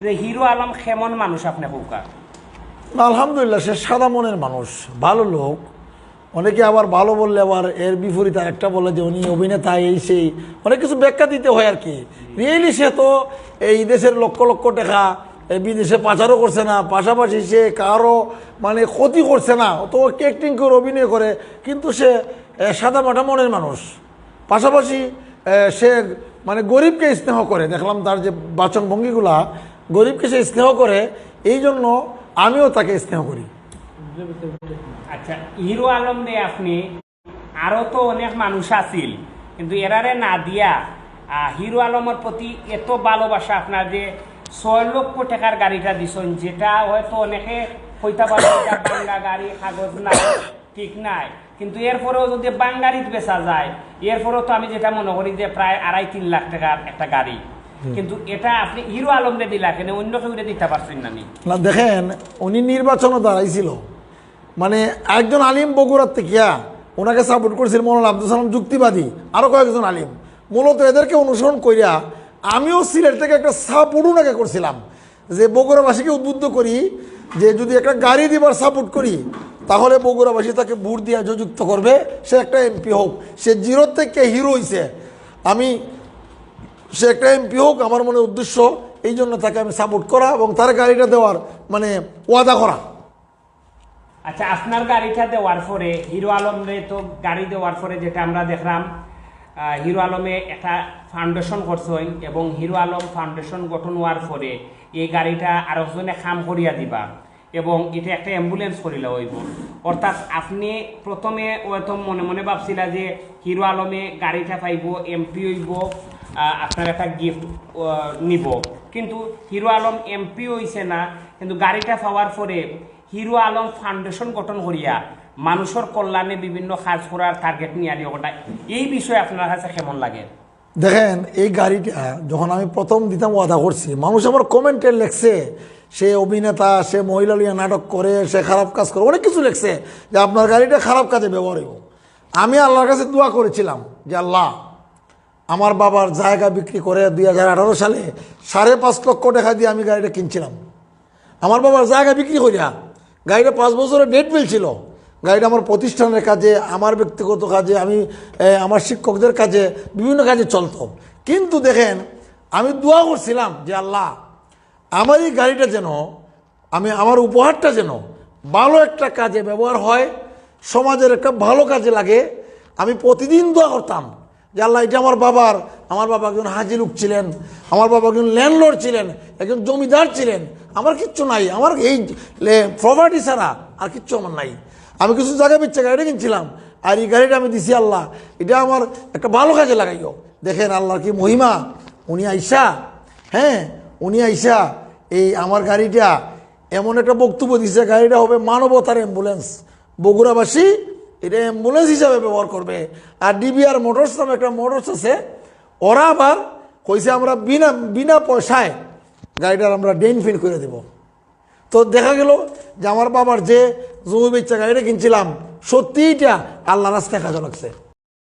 যে হিরো আলম কেমন মানুষ আপনি কৌকা? আলহামদুলিল্লাহ, সে সাদা মনের মানুষ, ভালো লোক। অনেকে আবার ভালো বললে আবার এর বিপরীত একটা বলে যে উনি অভিনেতা, এই সেই অনেক কিছু ব্যাখ্যা দিতে হয় আর কি। রিয়েলি সে তো এই দেশের লক্ষ লক্ষ টাকা বিদেশে পাচারও করছে না, পাশাপাশি সে কারো মানে ক্ষতি করছে না, তো অ্যাক্টিং করে অভিনয় করে, কিন্তু সে সাদা মাটা মনের মানুষ। পাশাপাশি সে মানে গরিবকে স্নেহ করে, দেখলাম তার যে বাচনভঙ্গিগুলা, গরিবকে সে স্নেহ করে, এই জন্য আমিও তাকে স্নেহ করি। আচ্ছা, হিরো আলম রে আপনি আরো তো অনেক মানুষ আছিল, কিন্তু এরারে না দিয়া হিরো আলমের প্রতি এত ভালোবাসা আপনার যে 6 লক্ষ টাকার গাড়িটা দিছেন, যেটা হয়তো অনেকে হইতে পারে বাঙ্গা গাড়ি, কাগজ নাই, ঠিক নাই, কিন্তু এরপরেও যদি বাঙ্গারিত বেচা যায়, এরপরেও তো আমি যেটা মনে করি যে প্রায় 2.5-3 লাখ টাকার একটা গাড়ি, কিন্তু এটা আপনি হিরো আলমরে দিলা কেন, অন্য কেউ দিতে পারছেন না? না, দেখেন উনি নির্বাচনও দাঁড়াইছিল, মানে একজন আলিম বগুড়ার থেকে ওনাকে সাপোর্ট করেছিল মৌলানা আব্দুল সালাম যুক্তিবাদী, আরও কয়েকজন আলিম, মূলত এদেরকে অনুসরণ করিয়া আমিও সিলেট থেকে একটা সাপোর্ট ওনাকে করছিলাম, যে বগুড়াবাসীকে উদ্বুদ্ধ করি যে যদি একটা গাড়ি দিবার সাপোর্ট করি তাহলে বগুড়াবাসী তাকে ভোট দিয়ে যুক্ত করবে, সে একটা এমপি হোক, সে জিরো থেকে হিরো হইছে, সে একটা এমপি হোক, আমার মনে উদ্দেশ্য এই জন্য তাকে আমি সাপোর্ট করা এবং তার গাড়িটা দেওয়ার মানে ওয়াদা করা। আচ্ছা, আপনার গাড়িটা দেওয়ার পরে হিরো আলমরে তো গাড়ি দেওয়ার পরে যেটা আমরা দেখলাম, হিরো আলমে একটা ফাউন্ডেশন করছেন এবং হিরো আলম ফাউন্ডেশন গঠন হওয়ার পরে এই গাড়িটা আরেকজনে কাম করিয়া দিবা এবং এটা একটা অ্যাম্বুলেন্স করিলা হইব। অর্থাৎ আপনি প্রথমে হয়তো মনে মনে ভাবছিলা যে হিরো আলমে গাড়িটা পাইব, এমপি হইব, আপনার একটা গিফট নিব, কিন্তু হিরো আলম এমপি হইছে না, কিন্তু গাড়িটা পাওয়ার পরে হিরো আলম ফাউন্ডেশন গঠন করিয়া মানুষের কল্যাণে বিভিন্ন কাজ করার টার্গেট নিয়ে আনি ওটা, এই বিষয়ে আপনার কাছে কেমন লাগে? দেখেন, এই গাড়িটা যখন আমি প্রথম দিতাম ওয়াদা করছি, মানুষ আমার কমেন্টে লেখছে সে অভিনেতা, সে মহিলা লিয়া নাটক করে, সে খারাপ কাজ করে, অনেক কিছু লেখছে যে আপনার গাড়িটা খারাপ কাজে ব্যবহার হইব। আমি আল্লাহর কাছে দোয়া করেছিলাম যে আল্লাহ, আমার বাবার জায়গা বিক্রি করে 2018 সালে 5.5 লক্ষ টাকা দিয়ে আমি গাড়িটা কিনছিলাম। আমার বাবার জায়গা বিক্রি করিয়া গাড়িটা 5 বছরের ডেট ফেলছিল। গাড়িটা আমার প্রতিষ্ঠানের কাজে, আমার ব্যক্তিগত কাজে, আমি আমার শিক্ষকদের কাজে, বিভিন্ন কাজে চলতো। কিন্তু দেখেন, আমি দোয়া করছিলাম যে আল্লাহ, আমার এই গাড়িটা যেন, আমার উপহারটা যেন ভালো একটা কাজে ব্যবহার হয়, সমাজের একটা ভালো কাজে লাগে। আমি প্রতিদিন দোয়া করতাম যে আল্লাহ, এটা আমার বাবা একজন হাজি লোক ছিলেন, আমার বাবা একজন ল্যান্ডলর্ড ছিলেন, একজন জমিদার ছিলেন, আমার কিচ্ছু নাই, আমার এই প্রপার্টি ছাড়া আর কিচ্ছু আমার নাই। আমি কিছু জায়গা বেচে গাড়িটা কিনছিলাম, আর এই গাড়িটা আমি দিছি আল্লাহ, এটা আমার একটা ভালো কাজে লাগাইও। দেখেন আল্লাহর কি মহিমা, উনি আইসা এই আমার গাড়িটা এমন একটা বক্তব্য দিচ্ছে, গাড়িটা হবে মানবতার অ্যাম্বুলেন্স, বগুড়াবাসী এটা অ্যাম্বুলেন্স হিসাবে ব্যবহার করবে। আর ডিবিআর মোটরস নামে একটা মোটরস আছে, ওরা আবার কইছে আমরা বিনা পয়সায় গাড়িটার আমরা ডেন ফিন করে দেব। তো দেখা গেল যে আমার বাবার যে জমি বেচা গাড়িটা কিনছিলাম, সত্যিই এটা আল্লাহ রাস্তায় কাজে লাগছে।